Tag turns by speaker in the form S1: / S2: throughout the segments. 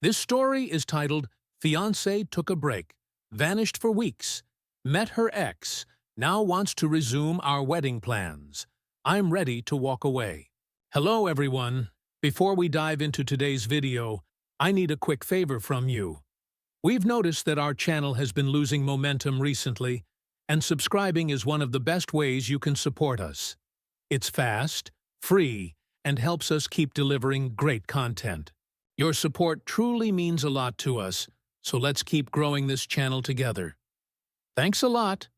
S1: This story is titled Fiancé Took a Break, Vanished for Weeks, Met Her Ex, Now Wants to Resume Our Wedding Plans. I'm ready to walk away. Hello everyone. Before we dive into today's video, I need a quick favor from you. We've noticed that our channel has been losing momentum recently, and subscribing is one of the best ways you can support us. It's fast, free, and helps us keep delivering great content. Your support truly means a lot to us, so let's keep growing this channel together. Thanks a lot.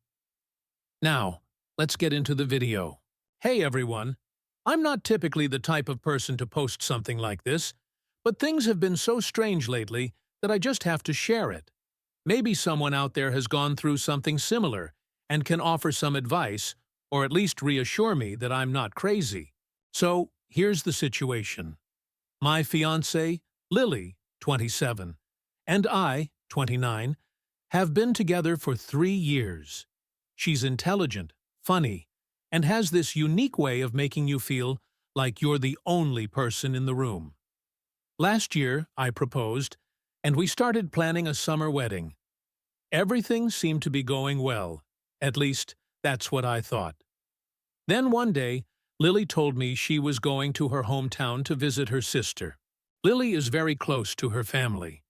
S1: Now, let's get into the video. Hey everyone, I'm not typically the type of person to post something like this, but things have been so strange lately that I just have to share it. Maybe someone out there has gone through something similar and can offer some advice, or at least reassure me that I'm not crazy. So, here's the situation. My fiancée, Lily, 27, and I, 29, have been together for 3 years. She's intelligent, funny, and has this unique way of making you feel like you're the only person in the room. Last year, I proposed, and we started planning a summer wedding. Everything seemed to be going well. At least, that's what I thought. Then one day, Lily told me she was going to her hometown to visit her sister. Lily is very close to her family,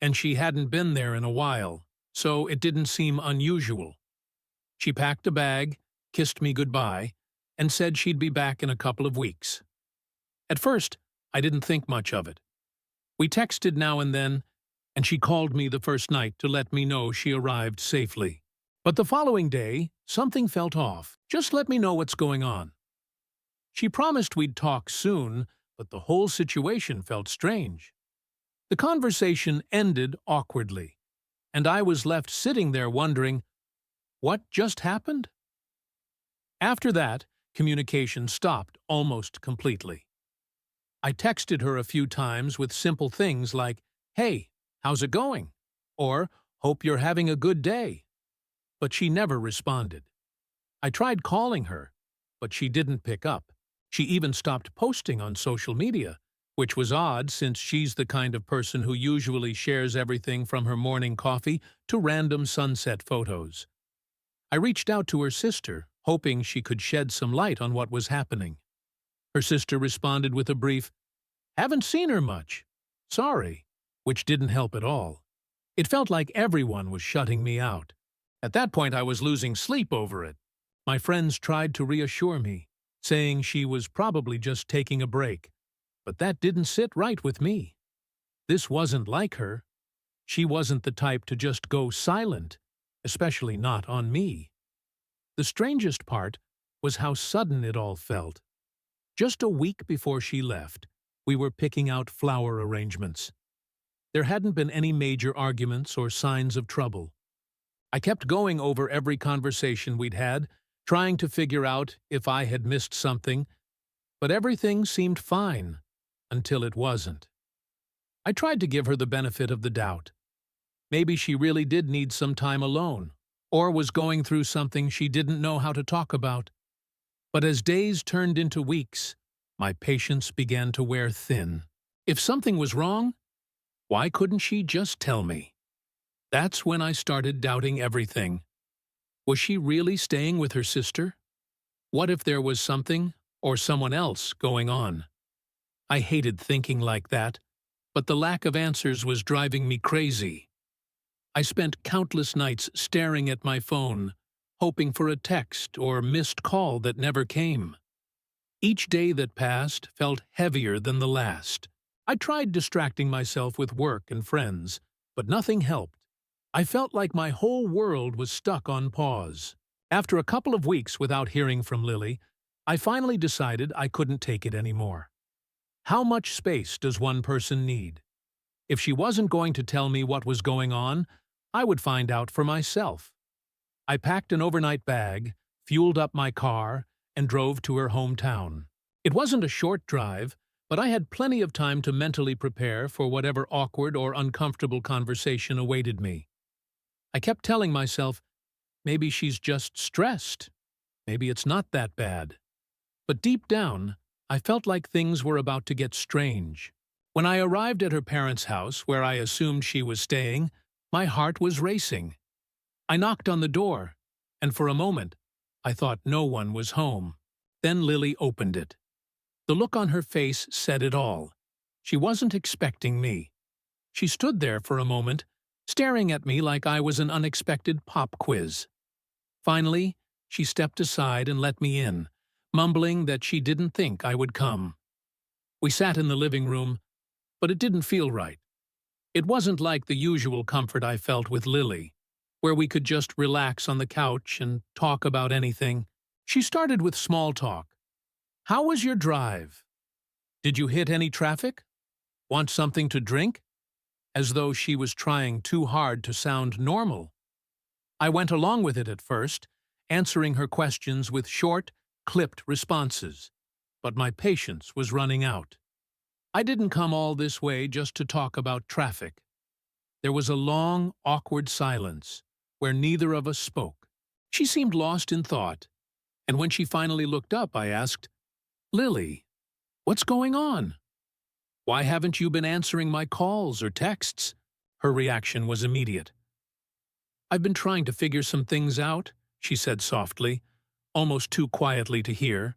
S1: and she hadn't been there in a while, so it didn't seem unusual. She packed a bag, kissed me goodbye, and said she'd be back in a couple of weeks. At first, I didn't think much of it. We texted now and then, and she called me the first night to let me know she arrived safely. But the following day, something felt off. Just let me know what's going on. She promised we'd talk soon, but the whole situation felt strange. The conversation ended awkwardly, and I was left sitting there wondering, what just happened? After that, communication stopped almost completely. I texted her a few times with simple things like, "Hey, how's it going?" or "Hope you're having a good day." But she never responded. I tried calling her, but she didn't pick up. She even stopped posting on social media, which was odd since she's the kind of person who usually shares everything from her morning coffee to random sunset photos. I reached out to her sister, hoping she could shed some light on what was happening. Her sister responded with a brief, "Haven't seen her much. Sorry," which didn't help at all. It felt like everyone was shutting me out. At that point, I was losing sleep over it. My friends tried to reassure me, saying she was probably just taking a break. But that didn't sit right with me. This wasn't like her. She wasn't the type to just go silent, especially not on me. The strangest part was how sudden it all felt. Just a week before she left, we were picking out flower arrangements. There hadn't been any major arguments or signs of trouble. I kept going over every conversation we'd had, trying to figure out if I had missed something, but everything seemed fine until it wasn't. I tried to give her the benefit of the doubt. Maybe she really did need some time alone, or was going through something she didn't know how to talk about. But as days turned into weeks, my patience began to wear thin. If something was wrong, why couldn't she just tell me? That's when I started doubting everything. Was she really staying with her sister? What if there was something, or someone else, going on? I hated thinking like that, but the lack of answers was driving me crazy. I spent countless nights staring at my phone, hoping for a text or missed call that never came. Each day that passed felt heavier than the last. I tried distracting myself with work and friends, but nothing helped. I felt like my whole world was stuck on pause. After a couple of weeks without hearing from Lily, I finally decided I couldn't take it anymore. How much space does one person need? If she wasn't going to tell me what was going on, I would find out for myself. I packed an overnight bag, fueled up my car, and drove to her hometown. It wasn't a short drive, but I had plenty of time to mentally prepare for whatever awkward or uncomfortable conversation awaited me. I kept telling myself, maybe she's just stressed. Maybe it's not that bad. But deep down, I felt like things were about to get strange. When I arrived at her parents' house, where I assumed she was staying, my heart was racing. I knocked on the door, and for a moment, I thought no one was home. Then Lily opened it. The look on her face said it all. She wasn't expecting me. She stood there for a moment, staring at me like I was an unexpected pop quiz. Finally, she stepped aside and let me in, mumbling that she didn't think I would come. We sat in the living room, but it didn't feel right. It wasn't like the usual comfort I felt with Lily, where we could just relax on the couch and talk about anything. She started with small talk. How was your drive? Did you hit any traffic? Want something to drink? As though she was trying too hard to sound normal. I went along with it at first, answering her questions with short, clipped responses. But my patience was running out. I didn't come all this way just to talk about traffic. There was a long, awkward silence, where neither of us spoke. She seemed lost in thought, and when she finally looked up, I asked, "Lily, what's going on? Why haven't you been answering my calls or texts?" Her reaction was immediate. "I've been trying to figure some things out," she said softly, almost too quietly to hear.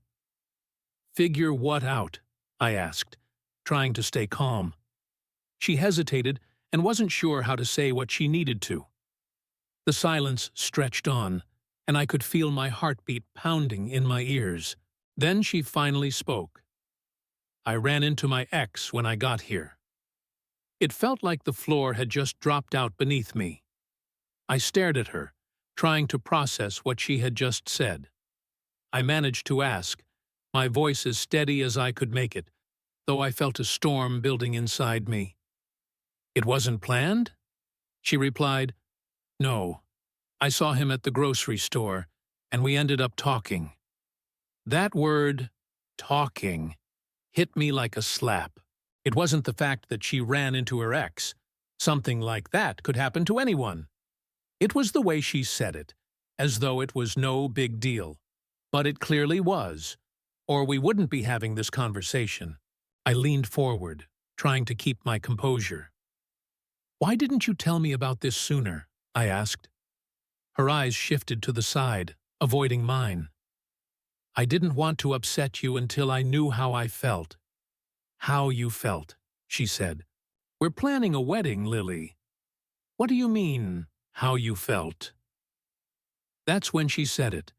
S1: "Figure what out?" I asked, trying to stay calm. She hesitated and wasn't sure how to say what she needed to. The silence stretched on, and I could feel my heartbeat pounding in my ears. Then she finally spoke. "I ran into my ex when I got here." It felt like the floor had just dropped out beneath me. I stared at her, trying to process what she had just said. I managed to ask, my voice as steady as I could make it, though I felt a storm building inside me. "It wasn't planned?" She replied, "No. I saw him at the grocery store, and we ended up talking." That word, talking, hit me like a slap. It wasn't the fact that she ran into her ex. Something like that could happen to anyone. It was the way she said it, as though it was no big deal. But it clearly was, or we wouldn't be having this conversation. I leaned forward, trying to keep my composure. "Why didn't you tell me about this sooner?" I asked. Her eyes shifted to the side, avoiding mine. "I didn't want to upset you until I knew how I felt." "How you felt," she said. "We're planning a wedding, Lily." "What do you mean, how you felt?" That's when she said it.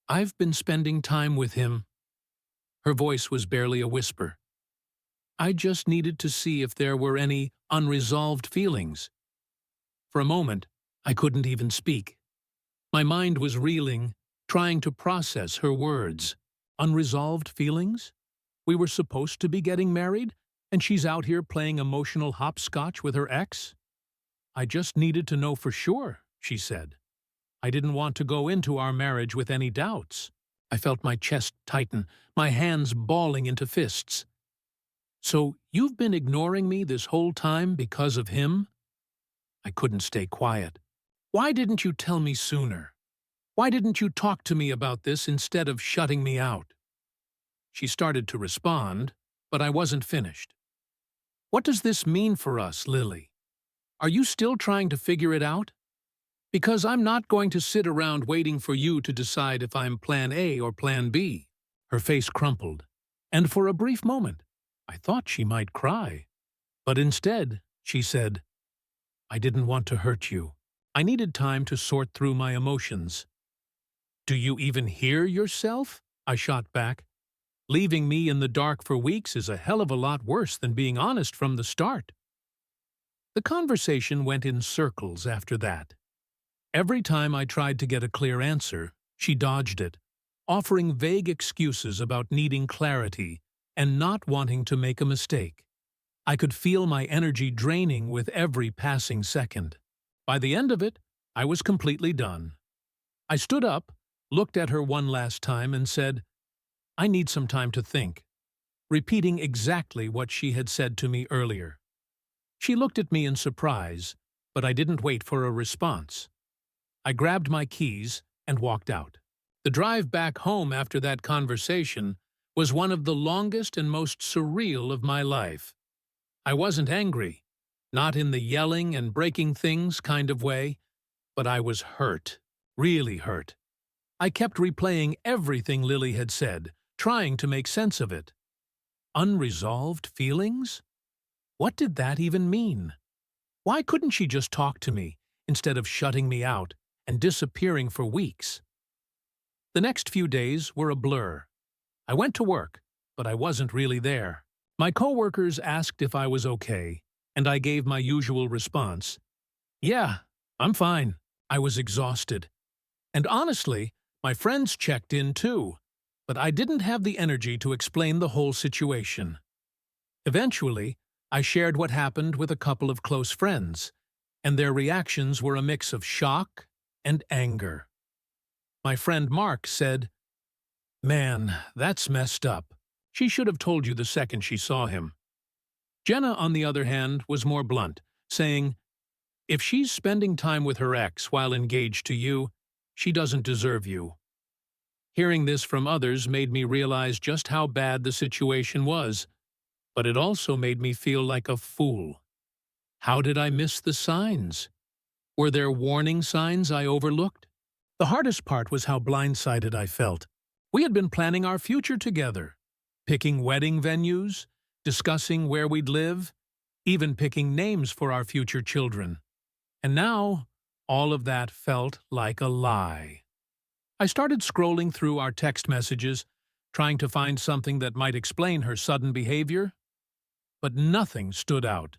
S1: "I've been spending time with him." Her voice was barely a whisper. "I just needed to see if there were any unresolved feelings." For a moment, I couldn't even speak. My mind was reeling, trying to process her words. Unresolved feelings? We were supposed to be getting married, and she's out here playing emotional hopscotch with her ex? "I just needed to know for sure," she said. "I didn't want to go into our marriage with any doubts." I felt my chest tighten, my hands balling into fists. "So you've been ignoring me this whole time because of him?" I couldn't stay quiet. "Why didn't you tell me sooner? Why didn't you talk to me about this instead of shutting me out?" She started to respond, but I wasn't finished. "What does this mean for us, Lily? Are you still trying to figure it out? Because I'm not going to sit around waiting for you to decide if I'm plan A or plan B." Her face crumpled, and for a brief moment, I thought she might cry. But instead, she said, "I didn't want to hurt you. I needed time to sort through my emotions." "Do you even hear yourself?" I shot back. "Leaving me in the dark for weeks is a hell of a lot worse than being honest from the start." The conversation went in circles after that. Every time I tried to get a clear answer, she dodged it, offering vague excuses about needing clarity and not wanting to make a mistake. I could feel my energy draining with every passing second. By the end of it, I was completely done. I stood up, looked at her one last time, and said, "I need some time to think," repeating exactly what she had said to me earlier. She looked at me in surprise, but I didn't wait for a response. I grabbed my keys and walked out. The drive back home after that conversation was one of the longest and most surreal of my life. I wasn't angry, not in the yelling and breaking things kind of way, but I was hurt, really hurt. I kept replaying everything Lily had said, trying to make sense of it. Unresolved feelings? What did that even mean? Why couldn't she just talk to me, instead of shutting me out and disappearing for weeks? The next few days were a blur. I went to work, but I wasn't really there. My coworkers asked if I was okay, and I gave my usual response. Yeah, I'm fine. I was exhausted. And honestly, my friends checked in too, but I didn't have the energy to explain the whole situation. Eventually, I shared what happened with a couple of close friends, and their reactions were a mix of shock and anger. My friend Mark said, "Man, that's messed up. She should have told you the second she saw him." Jenna, on the other hand, was more blunt, saying, "If she's spending time with her ex while engaged to you, she doesn't deserve you." Hearing this from others made me realize just how bad the situation was, but it also made me feel like a fool. How did I miss the signs? Were there warning signs I overlooked? The hardest part was how blindsided I felt. We had been planning our future together, picking wedding venues, discussing where we'd live, even picking names for our future children. And now, all of that felt like a lie. I started scrolling through our text messages, trying to find something that might explain her sudden behavior, but nothing stood out.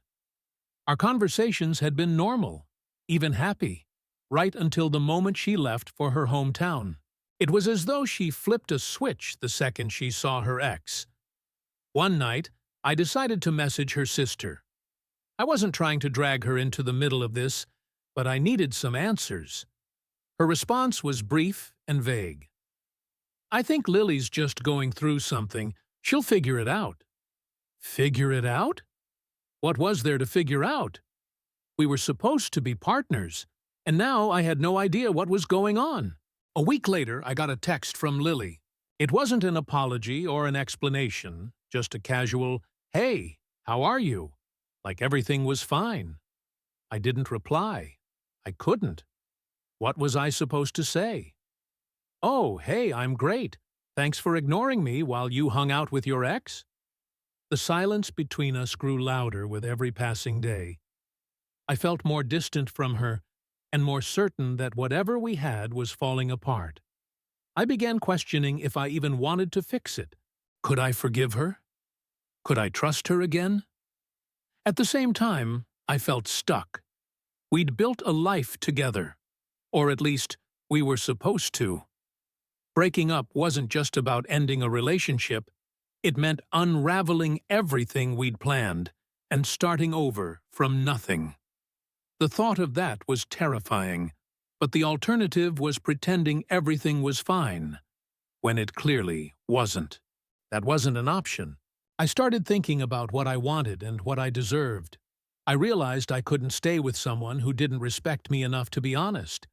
S1: Our conversations had been normal, even happy, right until the moment she left for her hometown. It was as though she flipped a switch the second she saw her ex. One night, I decided to message her sister. I wasn't trying to drag her into the middle of this, but I needed some answers. Her response was brief and vague. "I think Lily's just going through something. She'll figure it out." Figure it out? What was there to figure out? We were supposed to be partners, and now I had no idea what was going on. A week later, I got a text from Lily. It wasn't an apology or an explanation, just a casual, "Hey, how are you?" Like everything was fine. I didn't reply. I couldn't. What was I supposed to say? "Oh, hey, I'm great. Thanks for ignoring me while you hung out with your ex?" The silence between us grew louder with every passing day. I felt more distant from her and more certain that whatever we had was falling apart. I began questioning if I even wanted to fix it. Could I forgive her? Could I trust her again? At the same time, I felt stuck. We'd built a life together, or at least we were supposed to. Breaking up wasn't just about ending a relationship. It meant unraveling everything we'd planned and starting over from nothing. The thought of that was terrifying, but the alternative was pretending everything was fine, when it clearly wasn't. That wasn't an option. I started thinking about what I wanted and what I deserved. I realized I couldn't stay with someone who didn't respect me enough to be honest.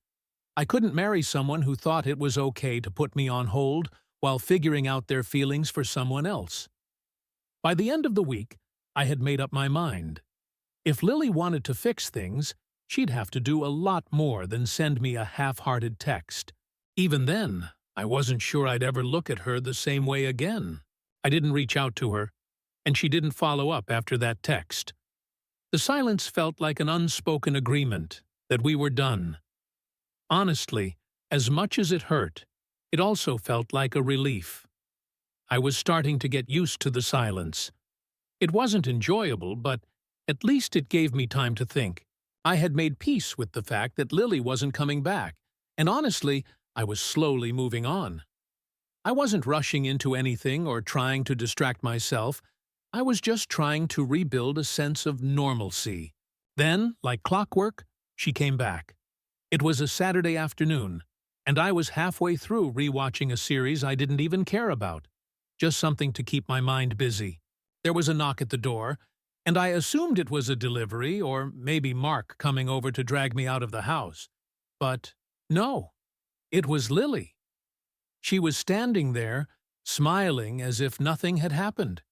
S1: I couldn't marry someone who thought it was okay to put me on hold while figuring out their feelings for someone else. By the end of the week, I had made up my mind. If Lily wanted to fix things, she'd have to do a lot more than send me a half-hearted text. Even then, I wasn't sure I'd ever look at her the same way again. I didn't reach out to her, and she didn't follow up after that text. The silence felt like an unspoken agreement that we were done. Honestly, as much as it hurt, it also felt like a relief. I was starting to get used to the silence. It wasn't enjoyable, but at least it gave me time to think. I had made peace with the fact that Lily wasn't coming back, and honestly, I was slowly moving on. I wasn't rushing into anything or trying to distract myself. I was just trying to rebuild a sense of normalcy. Then, like clockwork, she came back. It was a Saturday afternoon, and I was halfway through rewatching a series I didn't even care about. Just something to keep my mind busy. There was a knock at the door, and I assumed it was a delivery or maybe Mark coming over to drag me out of the house. But no, it was Lily. She was standing there, smiling as if nothing had happened.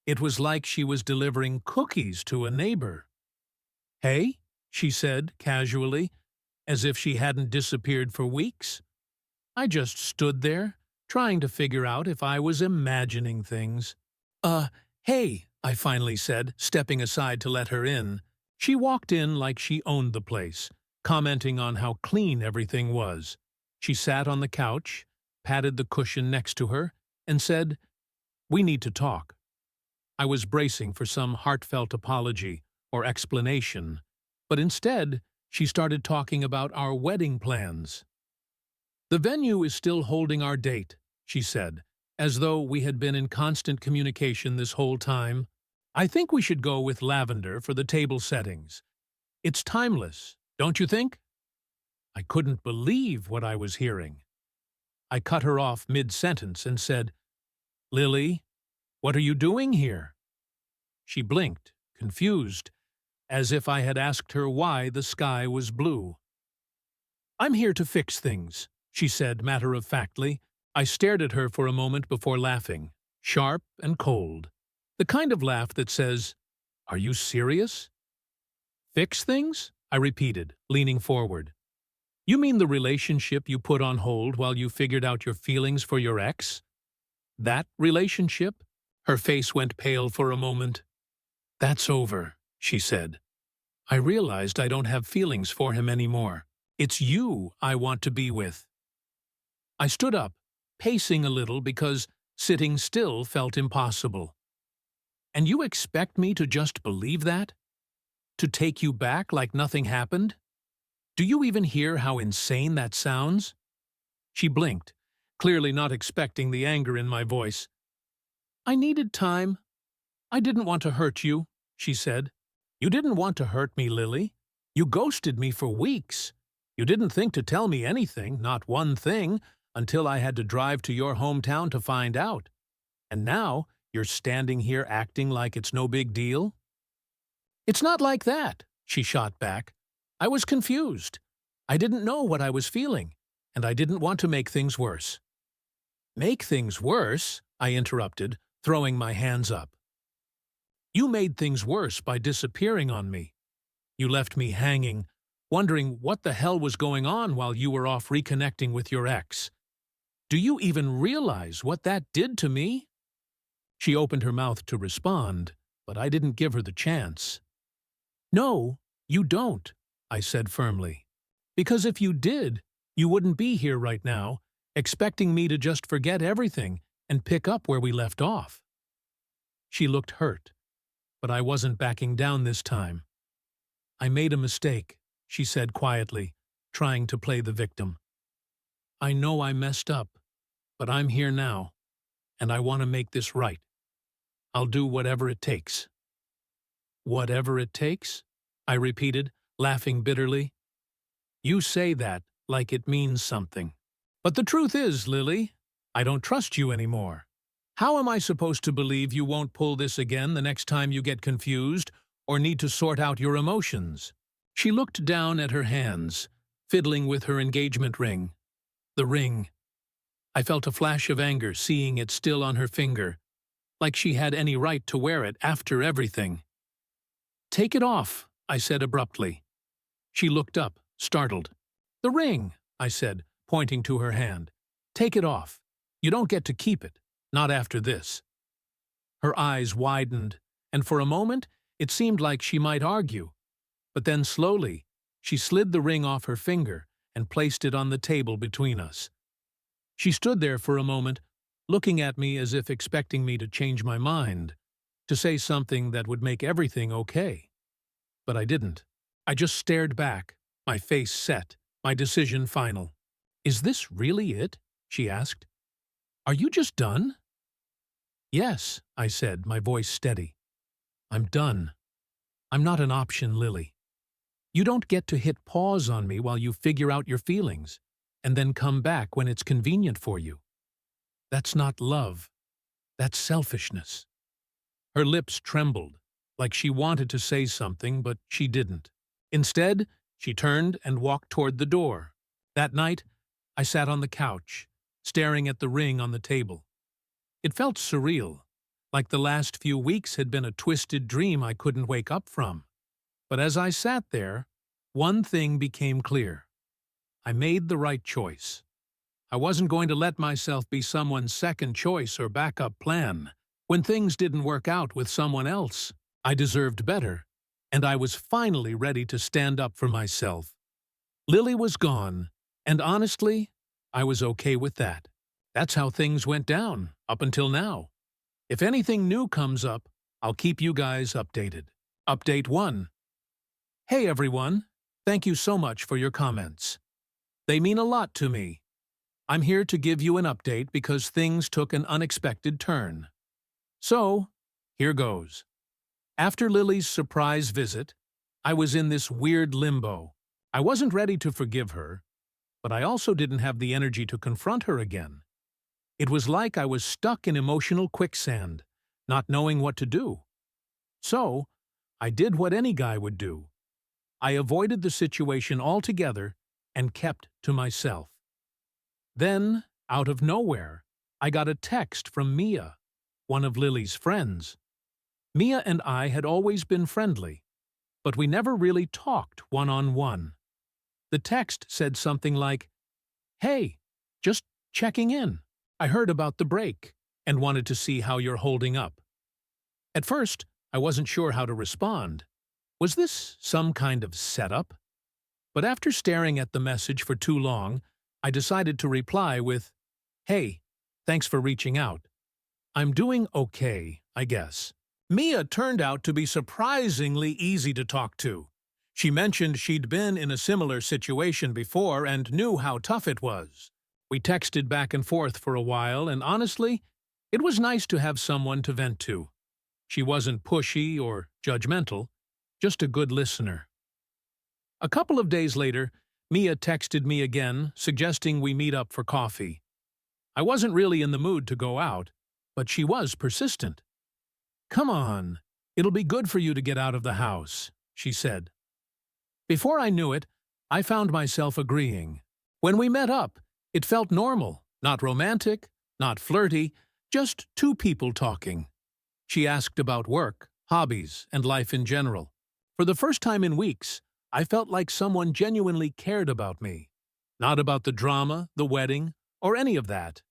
S1: It was like she was delivering cookies to a neighbor. "Hey," she said casually, as if she hadn't disappeared for weeks. I just stood there, trying to figure out if I was imagining things. Uh, hey, I finally said, stepping aside to let her in. She walked in like she owned the place, commenting on how clean everything was. She sat on the couch, patted the cushion next to her, and said, "We need to talk." I was bracing for some heartfelt apology or explanation, but instead, she started talking about our wedding plans. "The venue is still holding our date," she said, as though we had been in constant communication this whole time. "I think we should go with lavender for the table settings. It's timeless, don't you think?" I couldn't believe what I was hearing. I cut her off mid-sentence and said, "Lily, what are you doing here?" She blinked, confused, as if I had asked her why the sky was blue. "I'm here to fix things," she said matter-of-factly. I stared at her for a moment before laughing, sharp and cold. The kind of laugh that says, "Are you serious?" "Fix things?" I repeated, leaning forward. "You mean the relationship you put on hold while you figured out your feelings for your ex? That relationship?" Her face went pale for a moment. "That's over," she said. "I realized I don't have feelings for him anymore. It's you I want to be with." I stood up, pacing a little because sitting still felt impossible. "And you expect me to just believe that? To take you back like nothing happened? Do you even hear how insane that sounds?" She blinked, clearly not expecting the anger in my voice. "I needed time. I didn't want to hurt you," she said. "You didn't want to hurt me, Lily. You ghosted me for weeks. You didn't think to tell me anything, not one thing, until I had to drive to your hometown to find out. And now you're standing here acting like it's no big deal?" "It's not like that," she shot back. "I was confused. I didn't know what I was feeling, and I didn't want to make things worse." "Make things worse?" I interrupted, throwing my hands up. "You made things worse by disappearing on me. You left me hanging, wondering what the hell was going on while you were off reconnecting with your ex. Do you even realize what that did to me?" She opened her mouth to respond, but I didn't give her the chance. "No, you don't," I said firmly. "Because if you did, you wouldn't be here right now, expecting me to just forget everything and pick up where we left off." She looked hurt, but I wasn't backing down this time. "I made a mistake," she said quietly, trying to play the victim. "I know I messed up, but I'm here now, and I want to make this right. I'll do whatever it takes." "Whatever it takes?" I repeated, laughing bitterly. "You say that like it means something. But the truth is, Lily, I don't trust you anymore. How am I supposed to believe you won't pull this again the next time you get confused or need to sort out your emotions?" She looked down at her hands, fiddling with her engagement ring. The ring. I felt a flash of anger seeing it still on her finger, like she had any right to wear it after everything. "Take it off," I said abruptly. She looked up, startled. "The ring," I said, pointing to her hand. "Take it off. You don't get to keep it, not after this." Her eyes widened, and for a moment it seemed like she might argue. But then slowly, she slid the ring off her finger and placed it on the table between us. She stood there for a moment, looking at me as if expecting me to change my mind, to say something that would make everything okay. But I didn't. I just stared back, my face set, my decision final. "Is this really it?" she asked. "Are you just done?" "Yes," I said, my voice steady. "I'm done. I'm not an option, Lily. You don't get to hit pause on me while you figure out your feelings, and then come back when it's convenient for you. That's not love. That's selfishness." Her lips trembled, like she wanted to say something, but she didn't. Instead, she turned and walked toward the door. That night, I sat on the couch, staring at the ring on the table. It felt surreal, like the last few weeks had been a twisted dream I couldn't wake up from. But as I sat there, one thing became clear. I made the right choice. I wasn't going to let myself be someone's second choice or backup plan. When things didn't work out with someone else, I deserved better, and I was finally ready to stand up for myself. Lily was gone, and honestly, I was okay with that. That's how things went down, up until now. If anything new comes up, I'll keep you guys updated. Update 1. Hey everyone, thank you so much for your comments. They mean a lot to me. I'm here to give you an update because things took an unexpected turn. So, here goes. After Lily's surprise visit, I was in this weird limbo. I wasn't ready to forgive her, but I also didn't have the energy to confront her again. It was like I was stuck in emotional quicksand, not knowing what to do. So, I did what any guy would do. I avoided the situation altogether and kept to myself. Then, out of nowhere, I got a text from Mia, one of Lily's friends. Mia and I had always been friendly, but we never really talked one-on-one. The text said something like, "Hey, just checking in. I heard about the break and wanted to see how you're holding up." At first, I wasn't sure how to respond. Was this some kind of setup? But after staring at the message for too long, I decided to reply with, "Hey, thanks for reaching out. I'm doing okay, I guess." Mia turned out to be surprisingly easy to talk to. She mentioned she'd been in a similar situation before and knew how tough it was. We texted back and forth for a while, and honestly, it was nice to have someone to vent to. She wasn't pushy or judgmental, just a good listener. A couple of days later, Mia texted me again, suggesting we meet up for coffee. I wasn't really in the mood to go out, but she was persistent. "Come on, it'll be good for you to get out of the house," she said. Before I knew it, I found myself agreeing. When we met up, it felt normal, not romantic, not flirty, just two people talking. She asked about work, hobbies, and life in general. For the first time in weeks, I felt like someone genuinely cared about me. Not about the drama, the wedding, or any of that.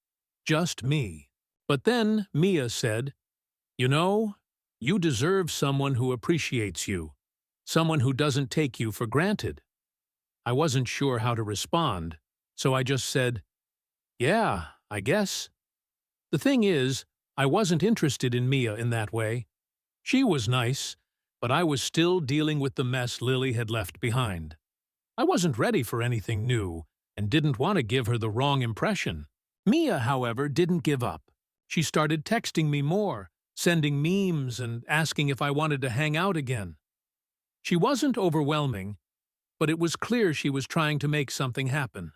S1: Just me. But then Mia said, "You know, you deserve someone who appreciates you. Someone who doesn't take you for granted." I wasn't sure how to respond, so I just said, "Yeah, I guess." The thing is, I wasn't interested in Mia in that way. She was nice, but I was still dealing with the mess Lily had left behind. I wasn't ready for anything new and didn't want to give her the wrong impression. Mia, however, didn't give up. She started texting me more, sending memes and asking if I wanted to hang out again. She wasn't overwhelming, but it was clear she was trying to make something happen.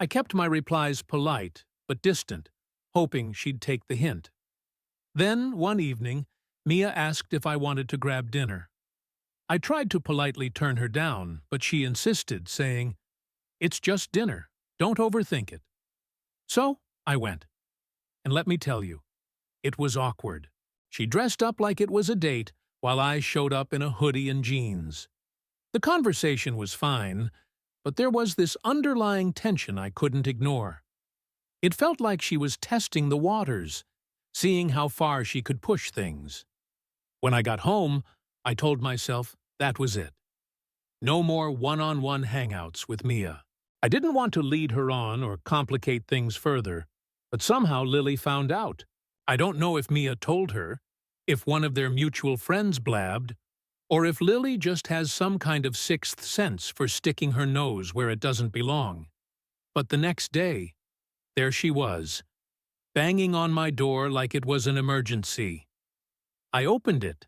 S1: I kept my replies polite but distant, hoping she'd take the hint. Then, one evening, Mia asked if I wanted to grab dinner. I tried to politely turn her down, but she insisted, saying, "It's just dinner. Don't overthink it." So, I went. And let me tell you, it was awkward. She dressed up like it was a date, while I showed up in a hoodie and jeans. The conversation was fine, but there was this underlying tension I couldn't ignore. It felt like she was testing the waters, seeing how far she could push things. When I got home, I told myself that was it. No more one-on-one hangouts with Mia. I didn't want to lead her on or complicate things further, but somehow Lily found out. I don't know if Mia told her, if one of their mutual friends blabbed, or if Lily just has some kind of sixth sense for sticking her nose where it doesn't belong. But the next day, there she was, banging on my door like it was an emergency. I opened it,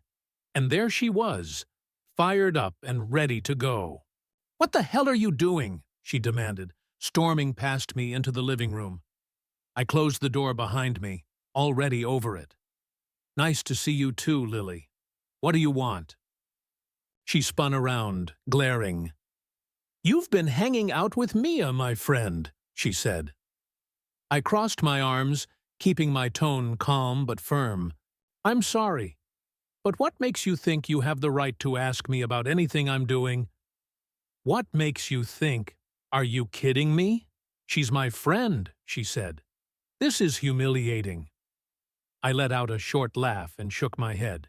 S1: and there she was, fired up and ready to go. "What the hell are you doing?" she demanded, storming past me into the living room. I closed the door behind me, already over it. "Nice to see you too, Lily. What do you want?" She spun around, glaring. "You've been hanging out with Mia, my friend," she said. I crossed my arms, keeping my tone calm but firm. I'm sorry, but what makes you think you have the right to ask me about anything I'm doing? What makes you think? Are you kidding me? She's my friend, she said. This is humiliating. I let out a short laugh and shook my head.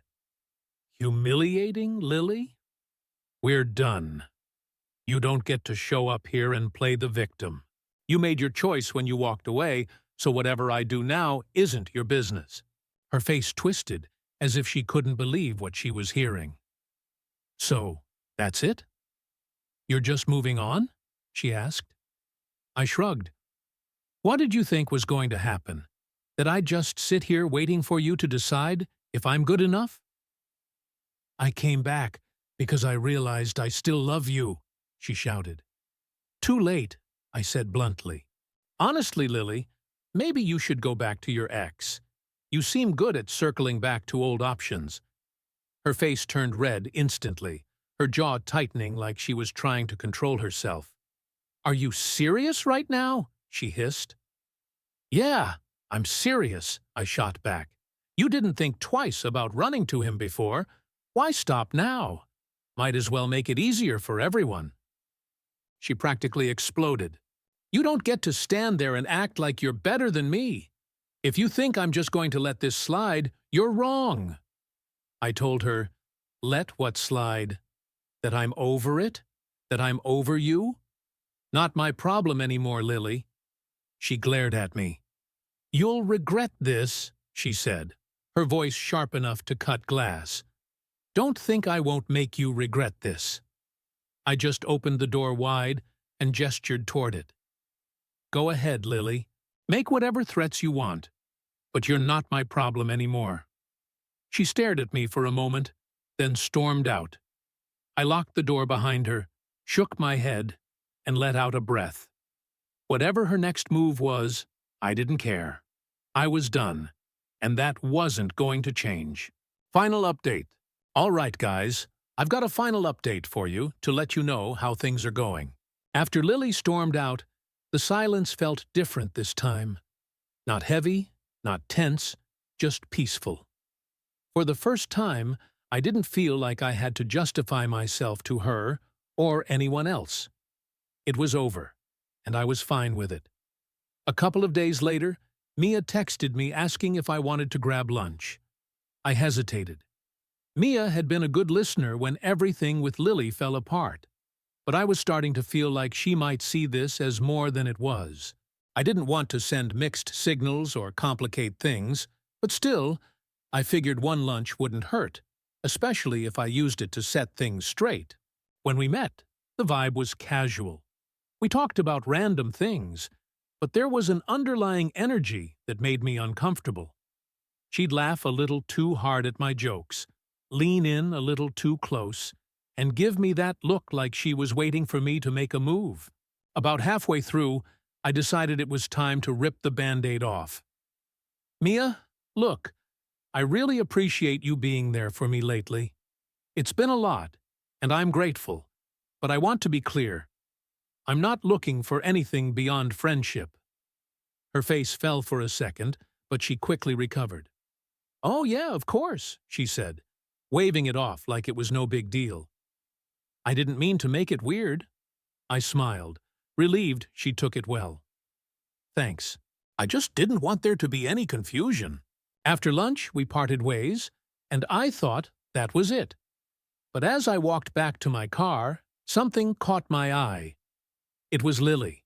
S1: Humiliating, Lily? We're done. You don't get to show up here and play the victim. You made your choice when you walked away, so whatever I do now isn't your business. Her face twisted, as if she couldn't believe what she was hearing. So, that's it? You're just moving on? She asked. I shrugged. What did you think was going to happen? That I'd just sit here waiting for you to decide if I'm good enough? I came back because I realized I still love you, she shouted. Too late, I said bluntly. Honestly, Lily, maybe you should go back to your ex. You seem good at circling back to old options. Her face turned red instantly, her jaw tightening like she was trying to control herself. Are you serious right now? She hissed. Yeah, I'm serious, I shot back. You didn't think twice about running to him before. Why stop now? Might as well make it easier for everyone. She practically exploded. You don't get to stand there and act like you're better than me. If you think I'm just going to let this slide, you're wrong. I told her, let what slide? That I'm over it? That I'm over you? Not my problem anymore, Lily. She glared at me. You'll regret this, she said, her voice sharp enough to cut glass. Don't think I won't make you regret this. I just opened the door wide and gestured toward it. Go ahead, Lily. Make whatever threats you want. But you're not my problem anymore. She stared at me for a moment, then stormed out. I locked the door behind her, shook my head, and let out a breath. Whatever her next move was, I didn't care. I was done, and that wasn't going to change. Final update. All right, guys, I've got a final update for you to let you know how things are going. After Lily stormed out, the silence felt different this time. Not heavy, not tense, just peaceful. For the first time, I didn't feel like I had to justify myself to her or anyone else. It was over, and I was fine with it. A couple of days later, Mia texted me asking if I wanted to grab lunch. I hesitated. Mia had been a good listener when everything with Lily fell apart, but I was starting to feel like she might see this as more than it was. I didn't want to send mixed signals or complicate things, but still, I figured one lunch wouldn't hurt, especially if I used it to set things straight. When we met, the vibe was casual. We talked about random things, but there was an underlying energy that made me uncomfortable. She'd laugh a little too hard at my jokes, lean in a little too close, and give me that look like she was waiting for me to make a move. About halfway through, I decided it was time to rip the Band-Aid off. Mia, look, I really appreciate you being there for me lately. It's been a lot, and I'm grateful, but I want to be clear. I'm not looking for anything beyond friendship. Her face fell for a second, but she quickly recovered. Oh yeah, of course, she said, waving it off like it was no big deal. I didn't mean to make it weird. I smiled, relieved she took it well. Thanks. I just didn't want there to be any confusion. After lunch, we parted ways, and I thought that was it. But as I walked back to my car, something caught my eye. It was Lily.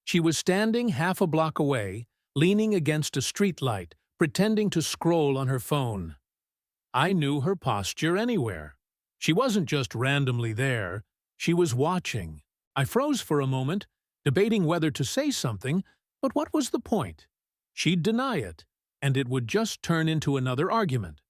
S1: She was standing half a block away, leaning against a streetlight, pretending to scroll on her phone. I knew her posture anywhere. She wasn't just randomly there, she was watching. I froze for a moment, debating whether to say something, but what was the point? She'd deny it, and it would just turn into another argument.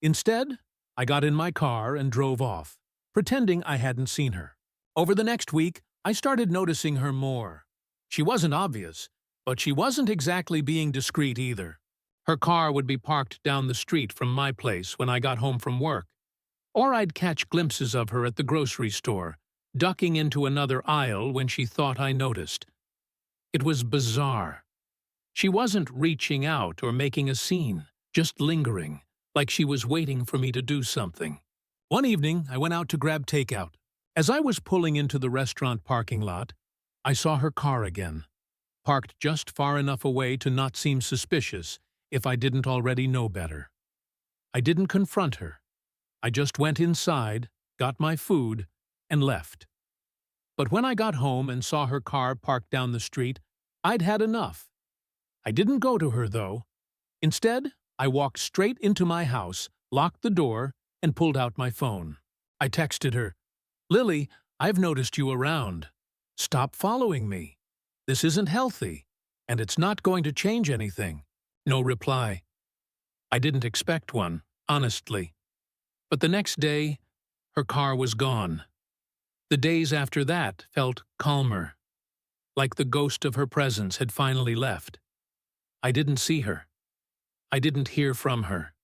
S1: Instead, I got in my car and drove off, pretending I hadn't seen her. Over the next week, I started noticing her more. She wasn't obvious, but she wasn't exactly being discreet either. Her car would be parked down the street from my place when I got home from work. Or I'd catch glimpses of her at the grocery store, ducking into another aisle when she thought I noticed. It was bizarre. She wasn't reaching out or making a scene, just lingering, like she was waiting for me to do something. One evening, I went out to grab takeout. As I was pulling into the restaurant parking lot, I saw her car again, parked just far enough away to not seem suspicious if I didn't already know better. I didn't confront her. I just went inside, got my food, and left. But when I got home and saw her car parked down the street, I'd had enough. I didn't go to her, though. Instead, I walked straight into my house, locked the door, and pulled out my phone. I texted her, "Lily, I've noticed you around. Stop following me. This isn't healthy, and it's not going to change anything." No reply. I didn't expect one, honestly. But the next day, her car was gone. The days after that felt calmer, like the ghost of her presence had finally left. I didn't see her. I didn't hear from her.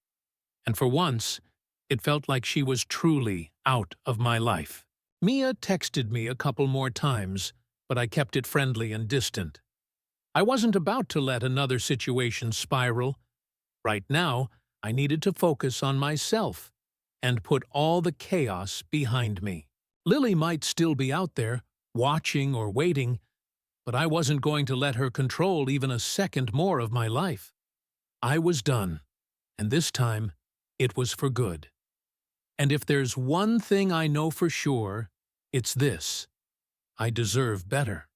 S1: And for once, it felt like she was truly out of my life. Mia texted me a couple more times, but I kept it friendly and distant. I wasn't about to let another situation spiral. Right now, I needed to focus on myself and put all the chaos behind me. Lily might still be out there, watching or waiting, but I wasn't going to let her control even a second more of my life. I was done, and this time, it was for good. And if there's one thing I know for sure, it's this: I deserve better.